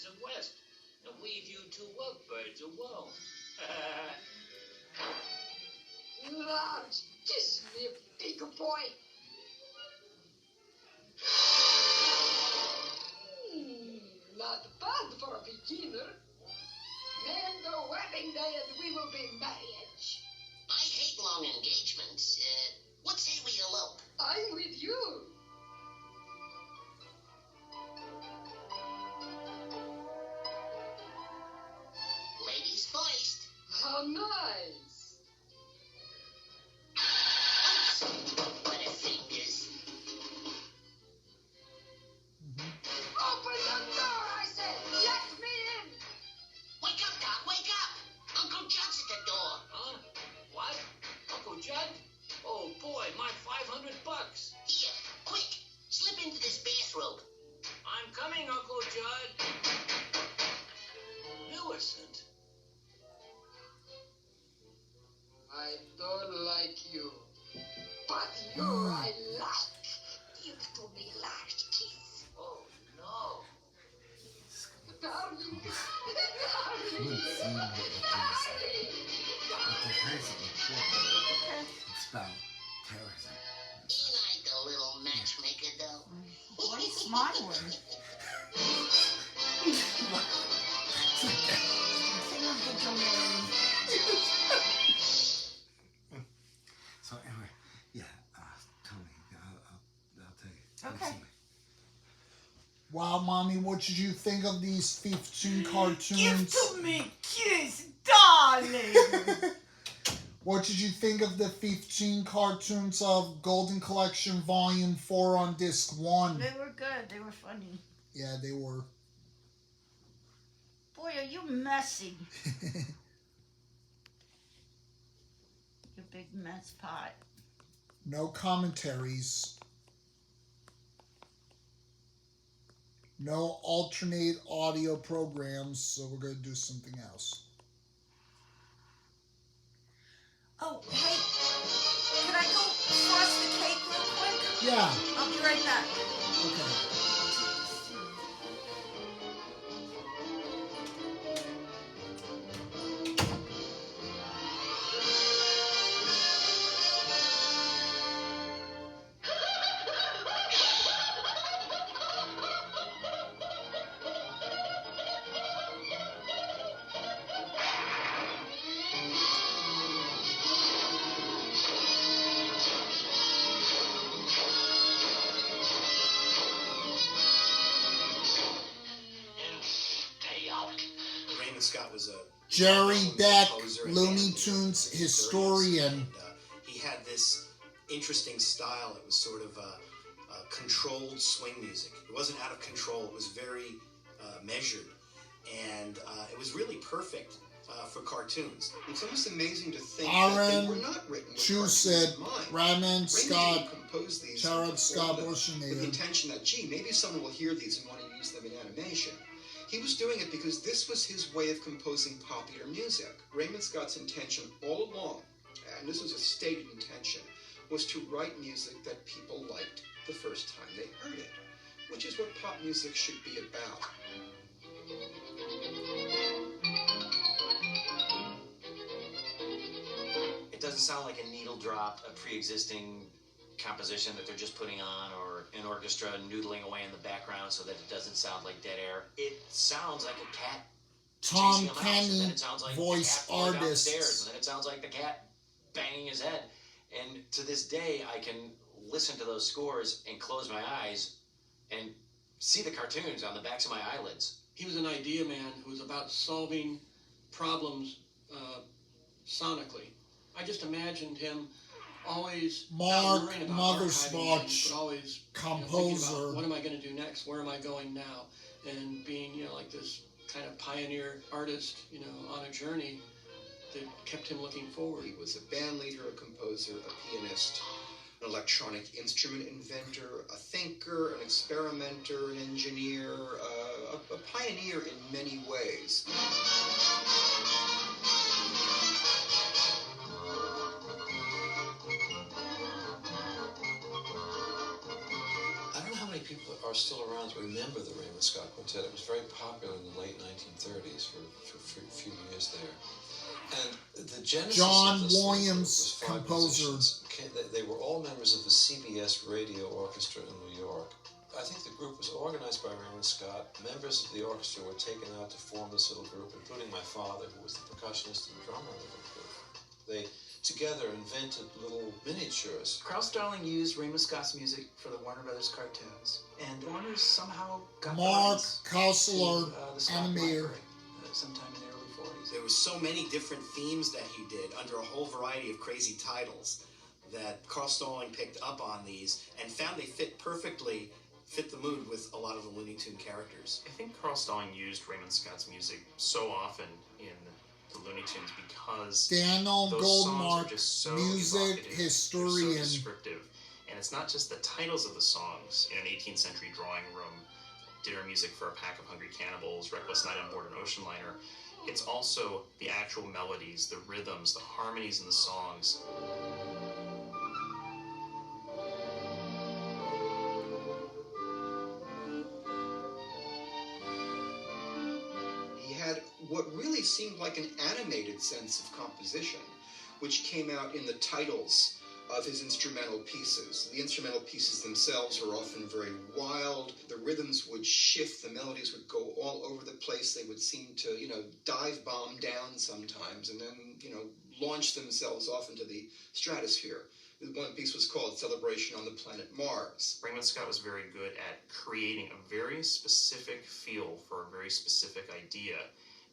desert west and leave you two lovebirds alone. Large, kiss me, big boy. Not bad for a beginner. Name the wedding day and we will be married. I hate long engagements. What say we elope? I'm with you. Ladies first. How nice. Butterfingers. Open the door, I said. Let me in. Wake up, Doc, wake up. Uncle Judd's at the door. Huh? What? Uncle Judd? Oh boy, my $500. Here, quick, slip into this bathrobe. I'm coming, Uncle Judd. Millicent. I don't like you. But you I like. Give to me last kiss. Oh no. Darling. Good scene with the person. It's about terrorism. Ain't I the little matchmaker, though? Why are you smiling? So anyway, yeah, Tony, I'll tell you. Okay. Wow, Mommy, what did you think of these 15 cartoons? Give to me kiss, darling. What did you think of the 15 cartoons of Golden Collection Volume 4 on Disc 1? They were good. They were funny. Yeah, they were. Boy, are you messy. You big mess pot. No commentaries. No alternate audio programs, so we're going to do something else. Oh, hey, can I go frost the cake real quick? Yeah. I'll be right back. Okay. Scott was a Jerry Beck, composer and Looney band Tunes in the 30s, historian. and, he had this interesting style. It was sort of a controlled swing music. It wasn't out of control. It was very measured, and it was really perfect for cartoons. It's almost amazing to think Aaron that they were not written with Chusett, cartoons in mind. Raymond Scott, composed these Jared Scott with the Bushnell. intention that, gee, maybe someone will hear these and want to use them in animation. He was doing it because this was his way of composing popular music. Raymond Scott's intention all along, and this was a stated intention, was to write music that people liked the first time they heard it, which is what pop music should be about. It doesn't sound like a needle drop, a pre-existing composition that they're just putting on, or an orchestra noodling away in the background so that it doesn't sound like dead air. It sounds like a cat Tom chasing a mouse, and Kenny, then it sounds like voice the cat falling artist. downstairs, and then it sounds like the cat banging his head. And to this day, I can listen to those scores and close my eyes and see the cartoons on the backs of my eyelids. He was an idea man who was about solving problems sonically. I just imagined him always Mark worrying about archiving things, Mothersbach, but always composer. thinking about what am I going to do next? Where am I going now? And being, like this kind of pioneer artist, on a journey that kept him looking forward. He was a band leader, a composer, a pianist, an electronic instrument inventor, a thinker, an experimenter, an engineer, a pioneer in many ways. I don't know how many people people are still around that remember the Raymond Scott Quintet. It was very popular in the late 1930s for a few years there. And the genesis John of this Williams, was 5 composer. musicians. They were all members of the CBS Radio Orchestra in New York. I think the group was organized by Raymond Scott. Members of the orchestra were taken out to form this little group, including my father, who was the percussionist and drummer of the group. They together invented little miniatures. Carl Starling used Raymond Scott's music for the Warner Brothers cartoons, and Warner's somehow got Mark the Kausler, the Scott animator. Library, sometime in the early 40s. There were so many different themes that he did under a whole variety of crazy titles that Carl Stalling picked up on these and found they fit the mood with a lot of the Looney Tune characters. I think Carl Stalling used Raymond Scott's music so often in the Looney Tunes because Daniel those Goldmark, songs are just so music evocative, they're historian. so descriptive. And it's not just the titles of the songs in an 18th century drawing room, dinner music for a pack of hungry cannibals, reckless night on board an ocean liner. It's also the actual melodies, the rhythms, the harmonies in the songs. He had what really seemed like an animated sense of composition, which came out in the titles of his instrumental pieces. The instrumental pieces themselves are often very wild. The rhythms would shift, the melodies would go all over the place. They would seem to, dive bomb down sometimes and then, launch themselves off into the stratosphere. One piece was called Celebration on the Planet Mars. Raymond Scott was very good at creating a very specific feel for a very specific idea.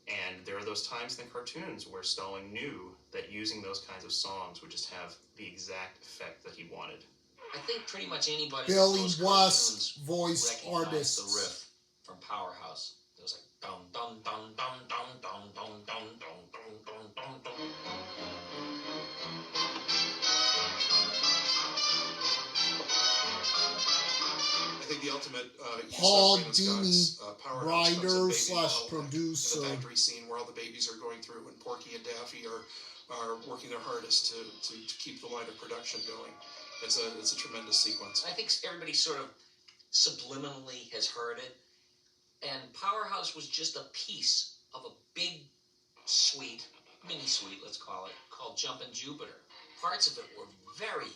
And there are those times in the cartoons where Stalling knew that using those kinds of songs would just have the exact effect that he wanted. I think pretty much anybody Billy in those West, cartoons voice recognized artists. the riff from Powerhouse. It was like dum dum dum dum dum dum dum dum dum dum dum dum dum. I think the ultimate Paul use of Dini, Raymond Scott's Powerhouse comes in writer Baby slash Bottle, producer. in the factory scene where all the babies are going through and Porky and Daffy are working their hardest to keep the line of production going. It's a tremendous sequence. I think everybody sort of subliminally has heard it. And Powerhouse was just a piece of a big suite, mini suite, let's call it, called Jumpin' Jupiter. Parts of it were very,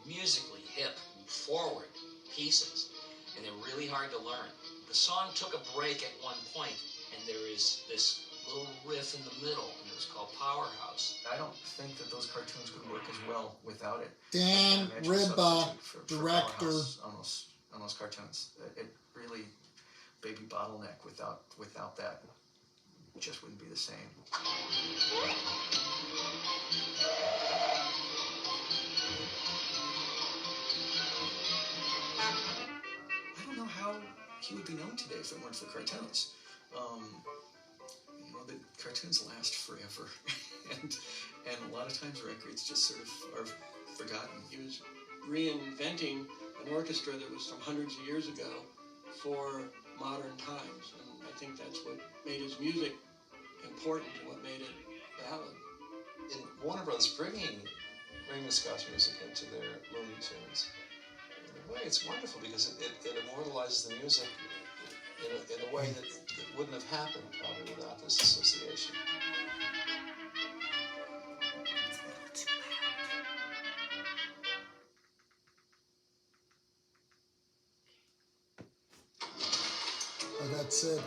musically hip, forward pieces, and they're really hard to learn. The song took a break at one point, and there is this little riff in the middle, and it was called Powerhouse. I don't think that those cartoons would work as well without it. Dan A natural Ribba, substitute for director. Powerhouse on those cartoons. It really, Baby Bottleneck without that just wouldn't be the same. I don't know how he would be known today if it weren't for cartoons. The cartoons last forever, and a lot of times records just sort of are forgotten. He was reinventing an orchestra that was from hundreds of years ago for modern times, and I think that's what made his music important and what made it valid. In Warner Brothers bringing Raymond Scott's music into their Looney Tunes, in a way it's wonderful because it immortalizes the music in a way that wouldn't have happened probably without this association. Oh, that's it.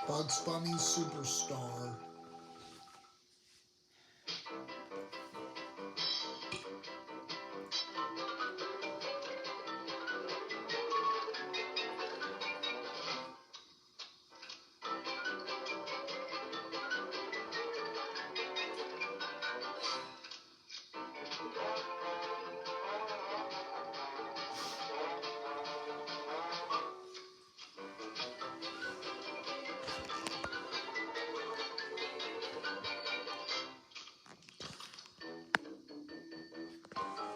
Bugs Bunny Superstar.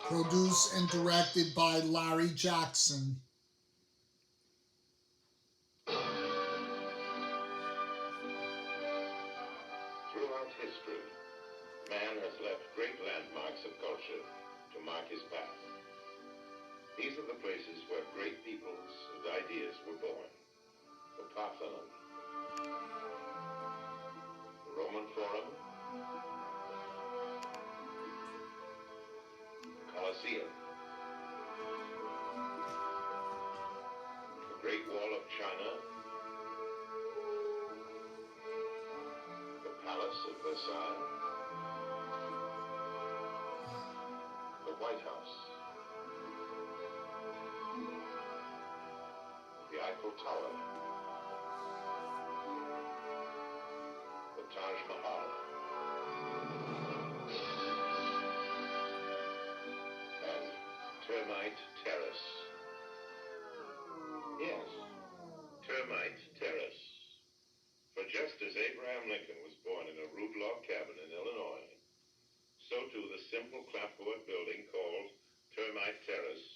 Produced and directed by Larry Jackson. Throughout history, man has left great landmarks of culture to mark his path. These are the places where great peoples and ideas were born. The Parthenon, the Roman Forum, the Colosseum, the Great Wall of China, the Palace of Versailles, the White House, the Eiffel Tower, the Taj Mahal, and Termite Terrace. Yes, Termite Terrace. For just as Abraham Lincoln was born in a rude log cabin in Illinois, so too the simple clapboard building called Termite Terrace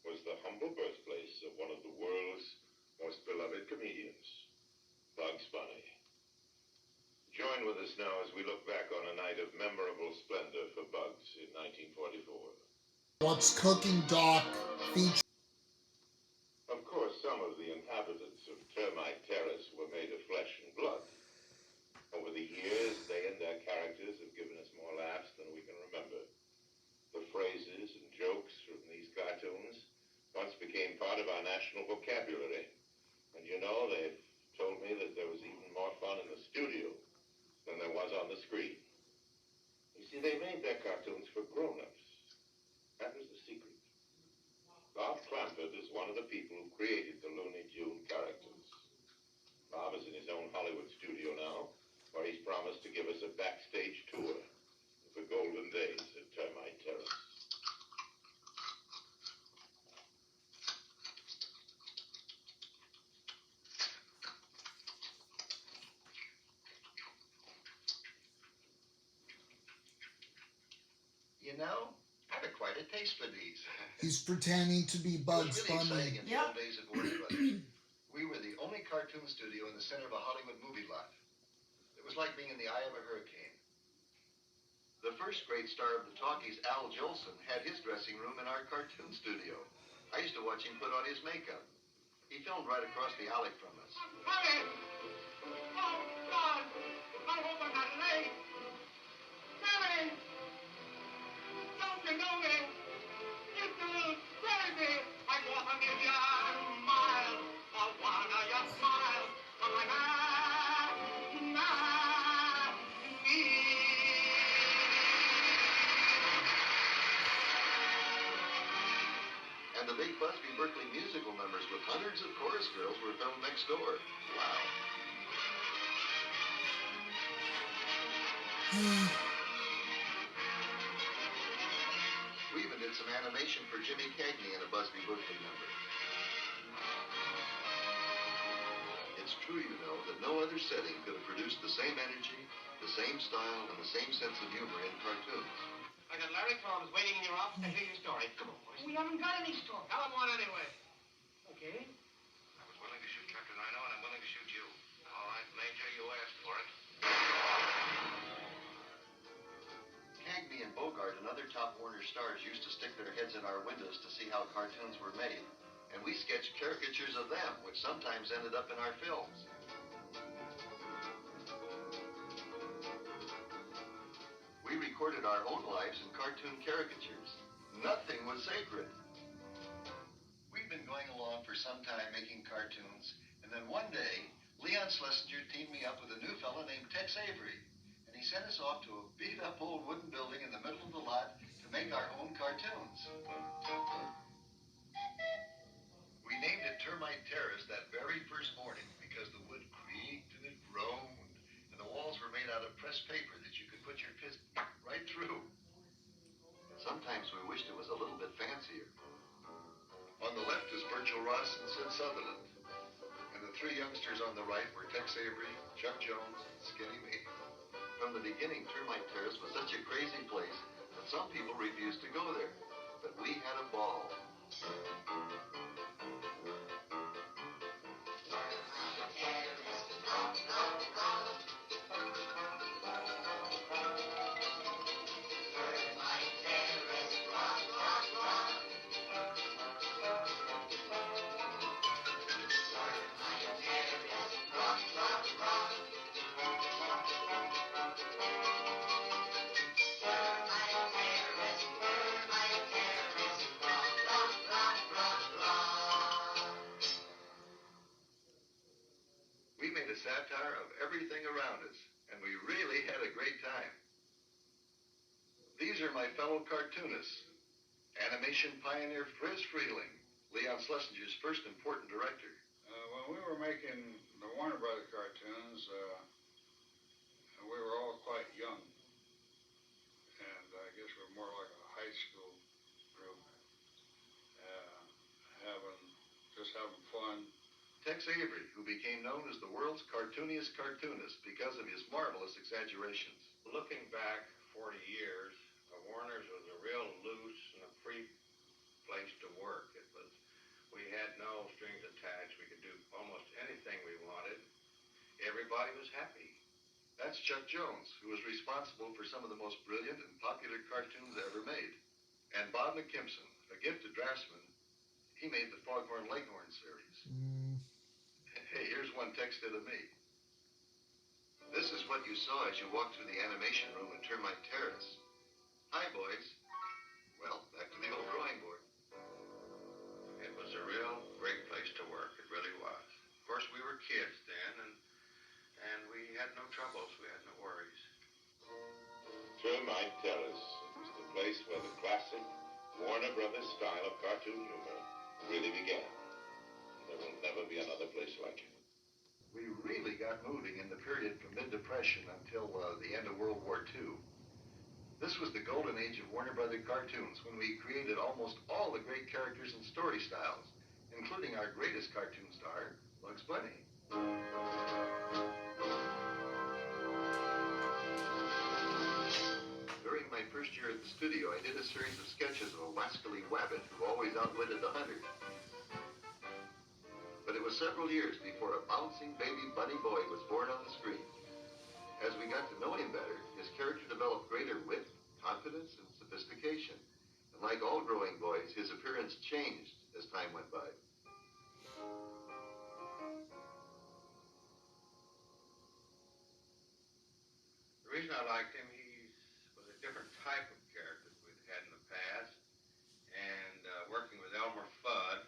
was the humble birthplace of one of the world's most beloved comedians, Bugs Bunny. Join with us now as we look back on a night of memorable splendor for Bugs in 1944. What's Cooking, Doc features. Of course, some of the inhabitants of Termite Terrace were made of flesh and blood. Over the years, they and their characters have given us more laughs than we can remember. The phrases and jokes from these cartoons once became part of our national vocabulary. And you know, they've told me that there was even more fun in the studio than there was on the screen. You see, they made their cartoons for grown-ups. That was the secret. Bob Clampett is one of the people who created the Looney Tune characters. Bob is in his own Hollywood studio now, where he's promised to give us a backstage tour of the golden days at Termite Terrace. You know, I have quite a taste for these. He's pretending to be Bugs It was really Bunny. exciting in the old days at Warner Brothers. We were the only cartoon studio in the center of a Hollywood movie lot. It was like being in the eye of a hurricane. The first great star of the talkies, Al Jolson, had his dressing room in our cartoon studio. I used to watch him put on his makeup. He filmed right across the alley from us. Honey! Oh, God! I hope I'm not late! Mommy! Don't you know me? It's a little crazy. I go 100 miles. I wanna your smile. On my And the big Busby Berkeley musical numbers with hundreds of chorus girls were filmed next door. Wow. We even did some animation for Jimmy Cagney in a Busby Berkeley number. It's true, you know, that no other setting could have produced the same energy, the same style, and the same sense of humor in cartoons. I got Larry Combs waiting in your office to hear your story. Come on, boys. We haven't got any story. Tell him one anyway. Okay. I was willing to shoot Captain Rhino, and I'm willing to shoot you. All right, Major, you asked for it. Cagney and Bogart and other top Warner stars used to stick their heads in our windows to see how cartoons were made. And we sketched caricatures of them, which sometimes ended up in our films. We recorded our own lives in cartoon caricatures. Nothing was sacred. We've been going along for some time making cartoons, and then one day, Leon Schlesinger teamed me up with a new fellow named Tex Avery, and he sent us off to a beat-up old wooden building in the middle of the lot to make our own cartoons. We named it Termite Terrace that very first morning because the wood creaked and it groaned, and the walls were made out of pressed paper that you could put your fist right through. Sometimes we wished it was a little bit fancier. On the left is Virgil Ross and Sid Sutherland, and the three youngsters on the right were Tex Avery, Chuck Jones, and Skinny Me. From the beginning, Termite Terrace was such a crazy place that some people refused to go there. but we had a ball. We made a satire of everything around us, and we really had a great time. These are my fellow cartoonists. Animation pioneer Friz Freleng, Leon Schlesinger's first important director. When we were making the Warner Brothers cartoons, we were all quite young. And I guess we were more like a high school group, having fun. Tex Avery, who became known as the world's cartooniest cartoonist because of his marvelous exaggerations. Looking back 40 years, Warner's was a real loose and a free place to work. We had no strings attached. We could do almost anything we wanted. Everybody was happy. That's Chuck Jones, who was responsible for some of the most brilliant and popular cartoons ever made. And Bob McKimson, a gifted draftsman, he made the Foghorn Leghorn series. Hey, here's one Tex did of me. This is what you saw as you walked through the animation room at Termite Terrace. Hi, boys. Well, back to the old drawing board. It was a real great place to work. It really was. Of course, we were kids then, and we had no troubles. We had no worries. Termite Terrace was the place where the classic Warner Brothers style of cartoon humor really began. There will never be another place like it. We really got moving in the period from mid-Depression until the end of World War II. This was the golden age of Warner Brothers cartoons when we created almost all the great characters and story styles, including our greatest cartoon star, Bugs Bunny. During my first year at the studio, I did a series of sketches of a wascally wabbit who always outwitted the hunter. But it was several years before a bouncing baby bunny boy was born on the screen. As we got to know him better, his character developed greater wit, confidence, and sophistication. And like all growing boys, his appearance changed as time went by. The reason I liked him, he was a different type of character we'd had in the past. And working with Elmer Fudd,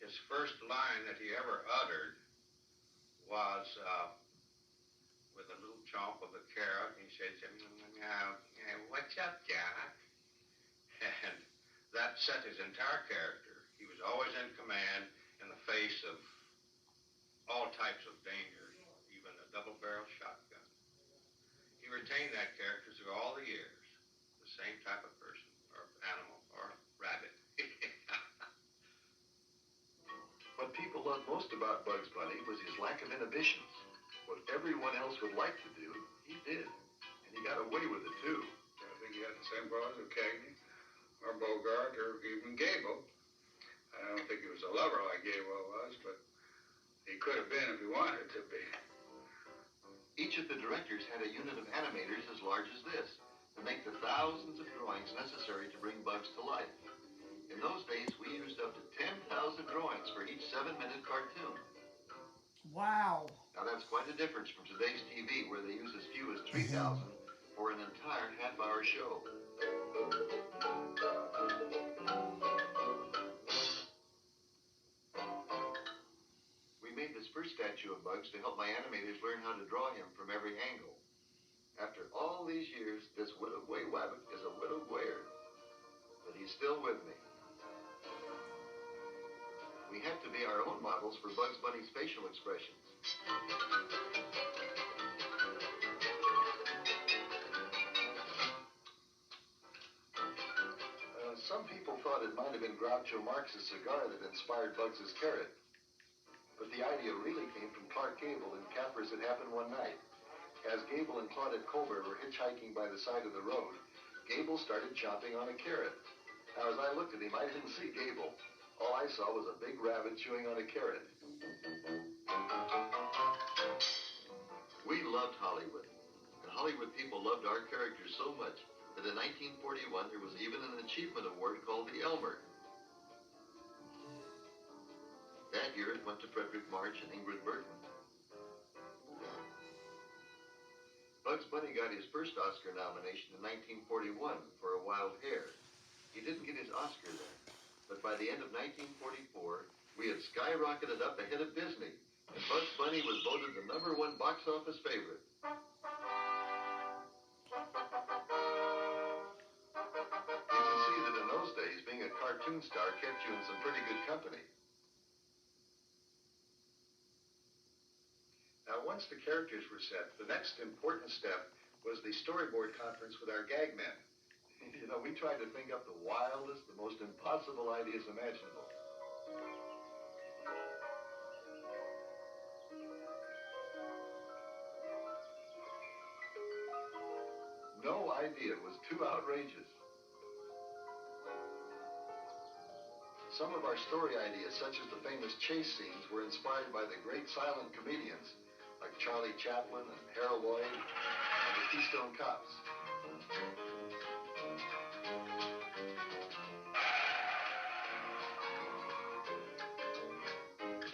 his first line that he ever uttered was with a little chomp of a carrot. He said, "What's up, Jack?" And that set his entire character. He was always in command in the face of all types of dangers, even a double-barrel shotgun. He retained that character through all the years. The same type of person, or animal, or rabbit. What people loved most about Bugs Bunny was his lack of inhibitions. What everyone else would like to do, he did. And he got away with it, too. I think he had the same problems with Cagney, or Bogart, or even Gable. I don't think he was a lover like Gable was, but he could have been if he wanted to be. Each of the directors had a unit of animators as large as this to make the thousands of drawings necessary to bring Bugs to life. In those days, we used up to 10,000 drawings for each 7-minute cartoon. Wow. Now, that's quite a difference from today's TV, where they use as few as 3,000 for an entire half-hour show. We made this first statue of Bugs to help my animators learn how to draw him from every angle. After all these years, this Wittoway Wabbit is a Wittowwayer. But he's still with me. We have to be our own models for Bugs Bunny's facial expressions. Some people thought it might have been Groucho Marx's cigar that inspired Bugs's carrot. But the idea really came from Clark Gable in Capper's It Happened One Night. As Gable and Claudette Colbert were hitchhiking by the side of the road, Gable started chomping on a carrot. Now, as I looked at him, I didn't see Gable. All I saw was a big rabbit chewing on a carrot. We loved Hollywood, and Hollywood people loved our characters so much that in 1941 there was even an achievement award called the Elmer. That year it went to Frederick March and Ingrid Bergman. Bugs Bunny got his first Oscar nomination in 1941 for A Wild Hare. He didn't get his Oscar then, but by the end of 1944, we had skyrocketed up ahead of Disney, and Bugs Bunny was voted the #1 box office favorite. You can see that in those days, being a cartoon star kept you in some pretty good company. Now, once the characters were set, the next important step was the storyboard conference with our gag men. You know, we tried to think up the wildest, the most impossible ideas imaginable. No idea was too outrageous. Some of our story ideas, such as the famous chase scenes, were inspired by the great silent comedians like Charlie Chaplin and Harold Lloyd and the Keystone Cops.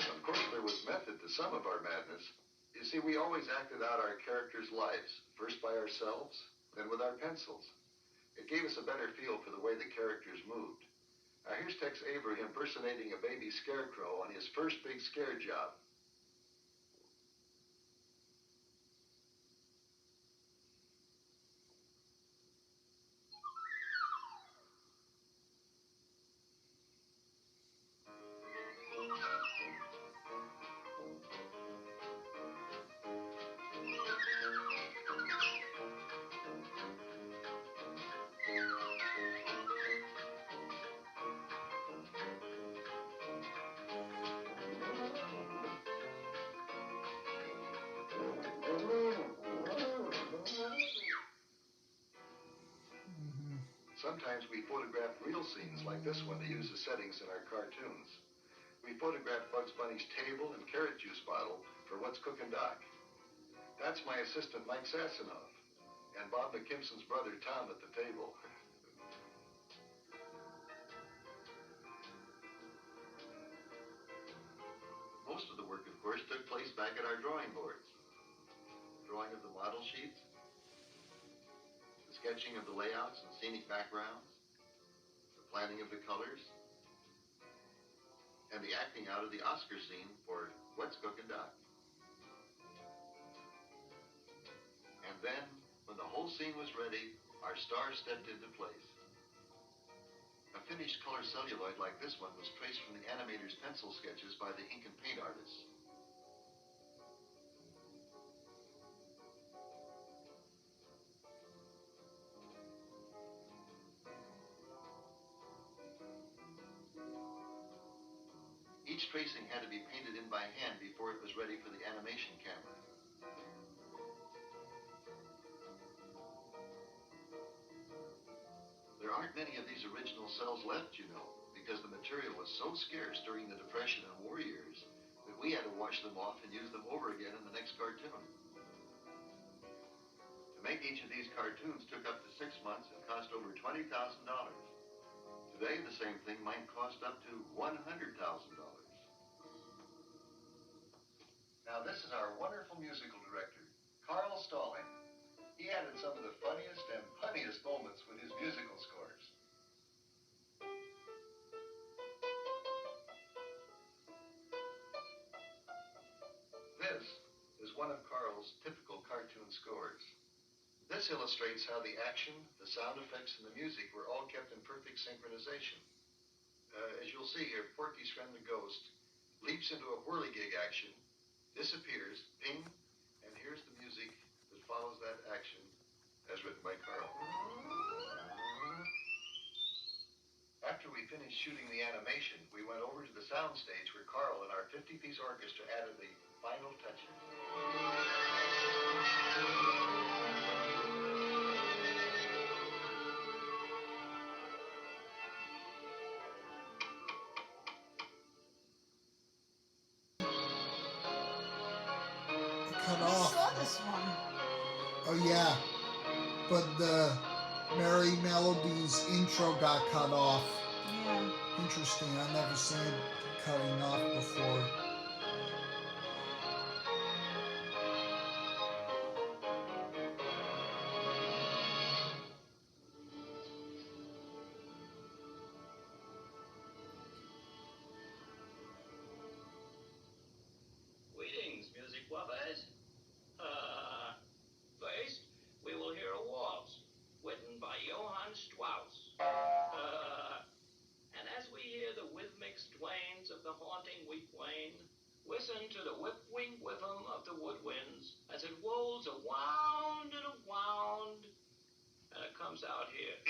Of course, there was method to some of our madness. You see, we always acted out our characters' lives, first by ourselves, then with our pencils. It gave us a better feel for the way the characters moved. Now here's Tex Avery impersonating a baby scarecrow on his first big scare job. Sometimes we photographed real scenes like this one to use as settings in our cartoons. We photographed Bugs Bunny's table and carrot juice bottle for What's Cookin' Doc. That's my assistant, Mike Sassanoff, and Bob McKimson's brother, Tom, at the table. Most of the work, of course, took place back at our drawing boards. Drawing of the model sheets, the sketching of the layouts and scenic backgrounds, the planning of the colors, and the acting out of the Oscar scene for What's Cookin' Doc. And then, when the whole scene was ready, our stars stepped into place. A finished color celluloid like this one was traced from the animator's pencil sketches by the ink and paint artists. Each tracing had to be painted in by hand before it was ready for the animation camera. There aren't many of these original cells left, you know, because the material was so scarce during the Depression and war years that we had to wash them off and use them over again in the next cartoon. To make each of these cartoons took up to 6 months and cost over $20,000. Today, the same thing might cost up to $100,000. Now, this is our wonderful musical director, Carl Stalling. He added some of the funniest and punniest moments with his musical scores. This is one of Carl's typical cartoon scores. This illustrates how the action, the sound effects, and the music were all kept in perfect synchronization. As you'll see here, Porky's friend the ghost leaps into a whirligig action, disappears, ping, and here's the music that follows that action as written by Carl. After we finished shooting the animation, we went over to the soundstage where Carl and our 50-piece orchestra added the final touches. cut I off. saw this one. Oh yeah, but the Merry Melodies intro got cut off. Yeah. Interesting. I never seen it cutting off before. Greetings, music lovers. First, we will hear a waltz written by Johann Strauss. And as we hear the rhythmic strains of the haunting refrain, listen to the whip-wing rhythm of the woodwinds as it rolls around and around, and it comes out here.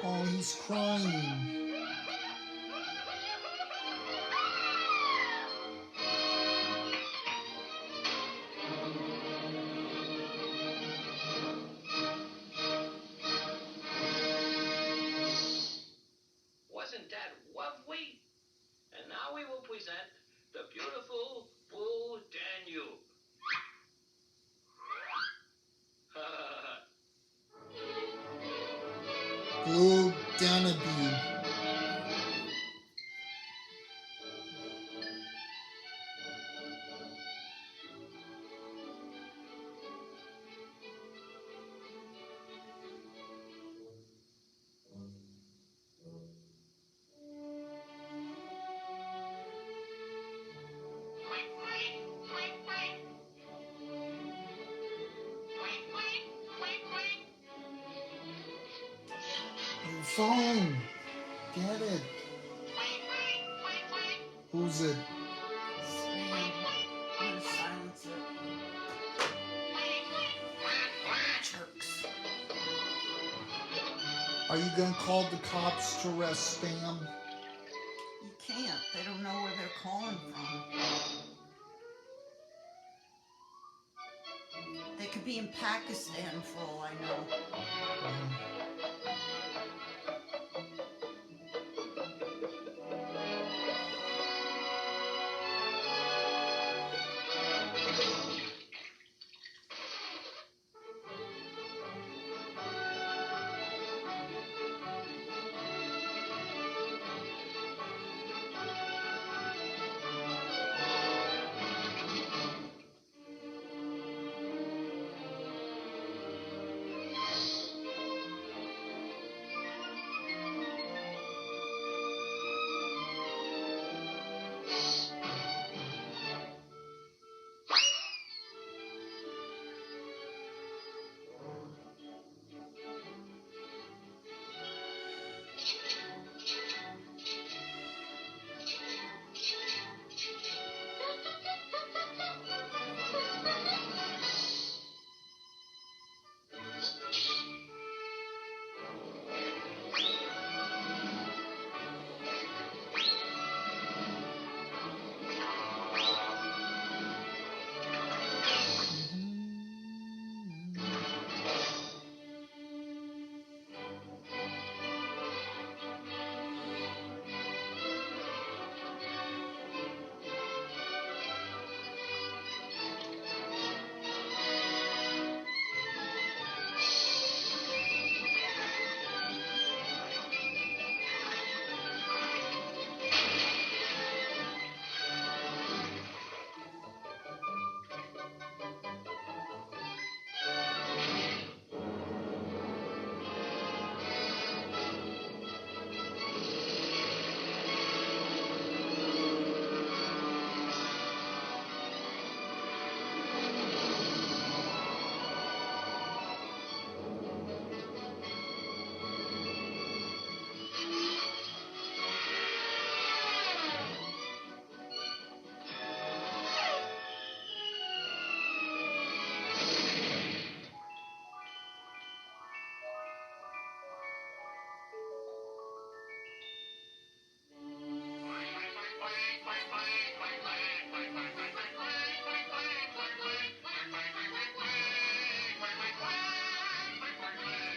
Oh, he's crying. Wasn't that lovely? And now we will present the beautiful Bull Danube. Blue Danube. Your phone. Get it. Who's it? I'm gonna silence it. Jerks. Are you gonna call the cops to arrest spam? You can't. They don't know where they're calling from. They could be in Pakistan for all I know.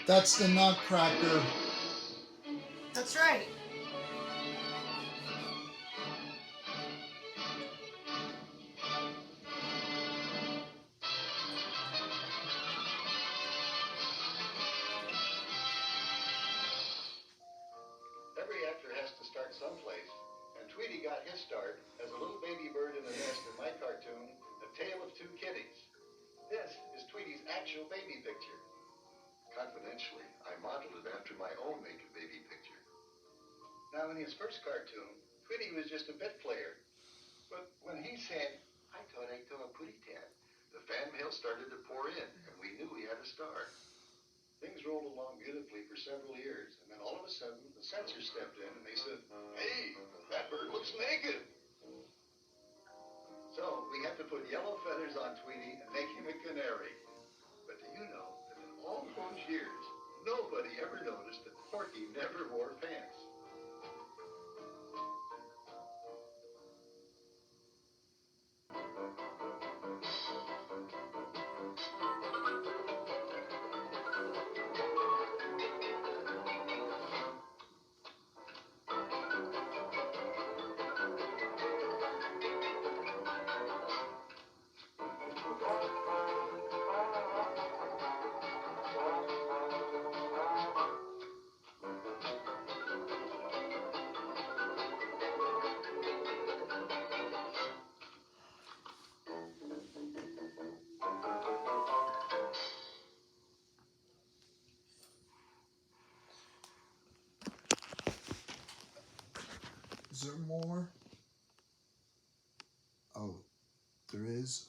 That's the Nutcracker. That's right. Every actor has to start someplace, and Tweety got his start as a little baby bird in the nest in my cartoon, A Tale of Two Kitties. This is Tweety's actual baby picture. Confidentially, I modeled it after my own make-a-baby picture. Now, in his first cartoon, Tweety was just a bit player. But when he said, "I thought I'd do a putty tat," the fan mail started to pour in, and we knew we had a star. Things rolled along beautifully for several years, and then all of a sudden, the censors stepped in and they said, "Hey, that bird looks naked." So we had to put yellow feathers on Tweety and make him a canary. But do you know that in all those years, nobody ever noticed that Porky never wore pants? Is there more? Oh, there is?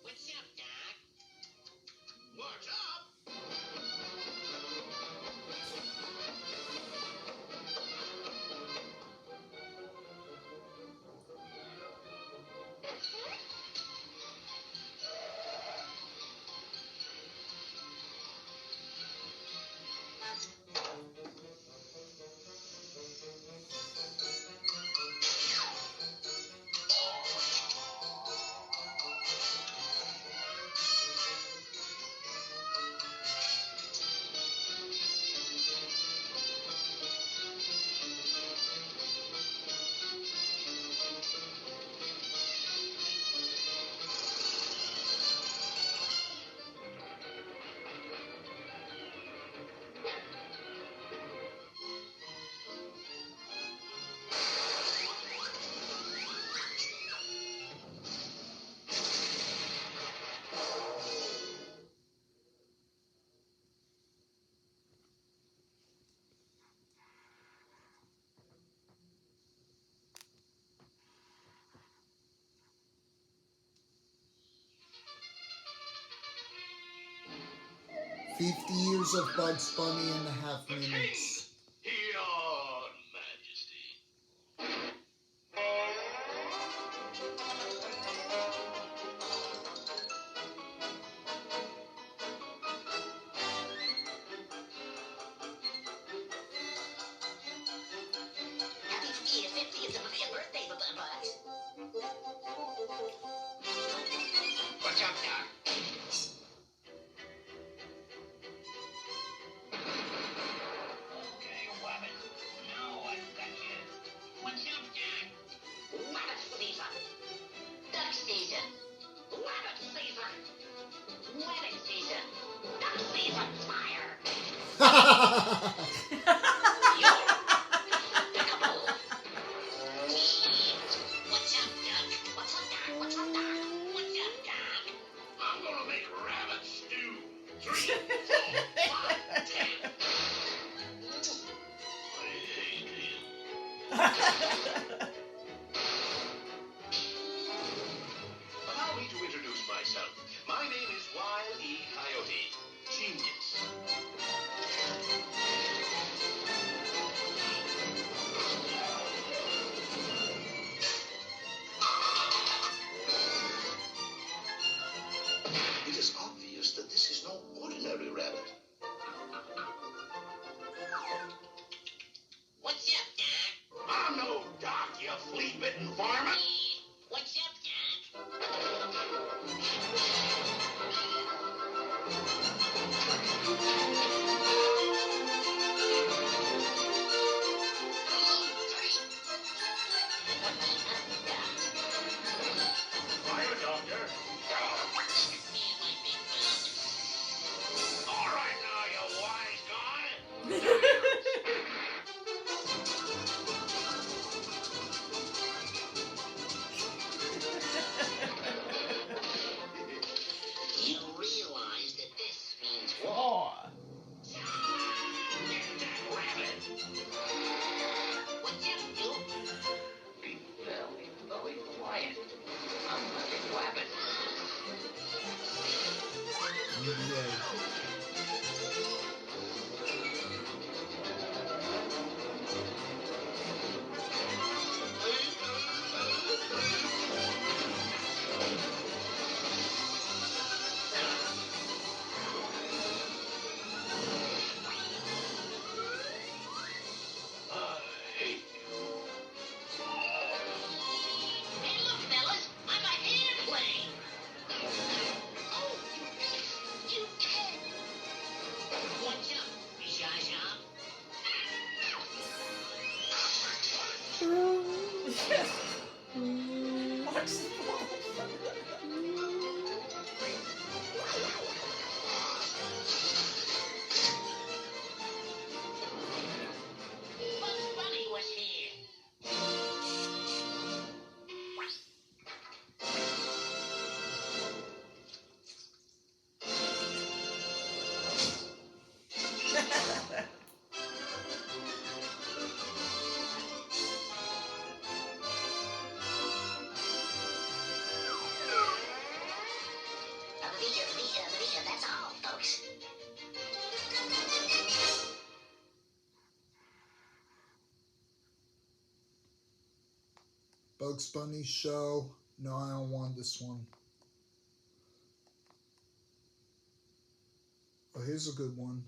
What's up, Doc? What's up? "50 Years of Bugs Bunny and a Half Minutes." Your Majesty. Happy 50th birthday, Bugs. What's up, Doc? Okay, Wabbit. Now I've got you. What's up, Doc? Wabbit, Lisa. What's up, Doc? What's up, Doc? What's up, Doc? What's up, Doc? I'm gonna make rabbit stew. 3, 4, 5, 10. Allow me to introduce myself. My name is Wile E. Coyote. Genius. It is obvious that this is no ordinary rabbit. What's up, Doc? I'm no doc, you flea-bitten varmint. What's up, Doc? Fire, Doctor. All right now, you wise guy. You realize that this means war. Get that rabbit. What's up, Duke? Be very quiet. I'm hunting rabbit. Hey, look, fellas, I'm a airplane. Oh, you can. What's up, Zha Zha? Bugs Bunny was here. That's all, folks. Bugs Bunny show. No, I don't want this one. Oh, here's a good one.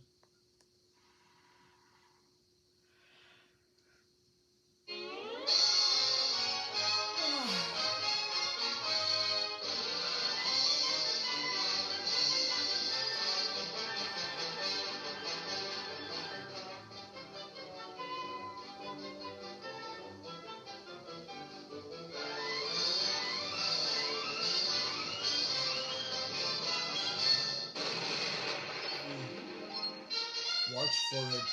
Watch for it.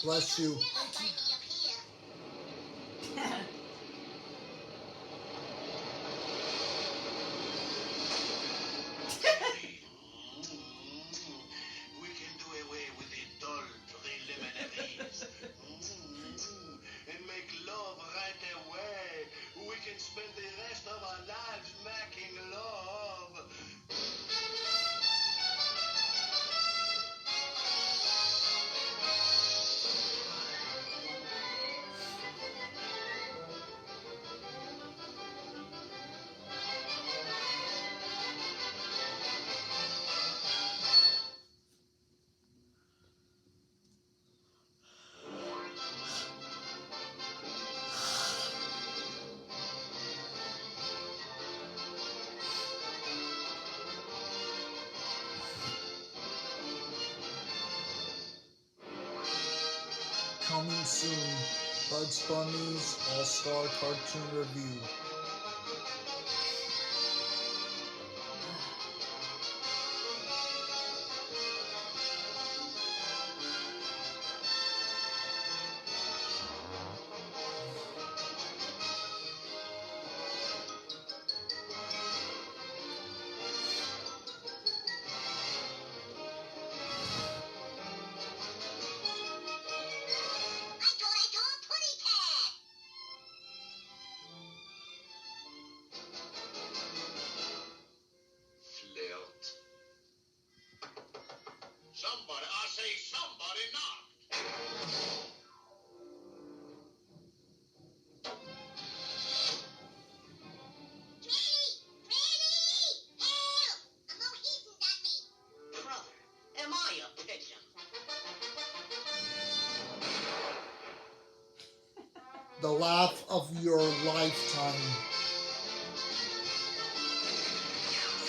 Bless you. We can do away with the dull preliminaries. And make love right away. We can spend the rest of our lives making love. coming soon. Bugs Bunny's All-Star Cartoon Review. Somebody, I say somebody knocked. Am I a pigeon? The laugh of your lifetime.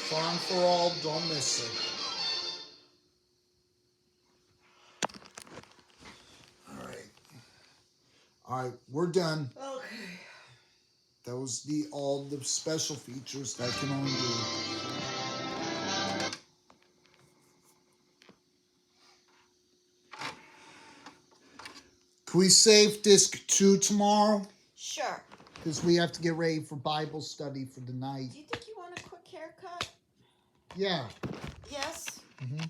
Fun for all, don't miss it. All right, we're done. Okay. That was all the special features that I can only do. Can we save disc 2 tomorrow? Sure. Because we have to get ready for Bible study for the night. Do you think you want a quick haircut? Yeah. Yes? Mm-hmm.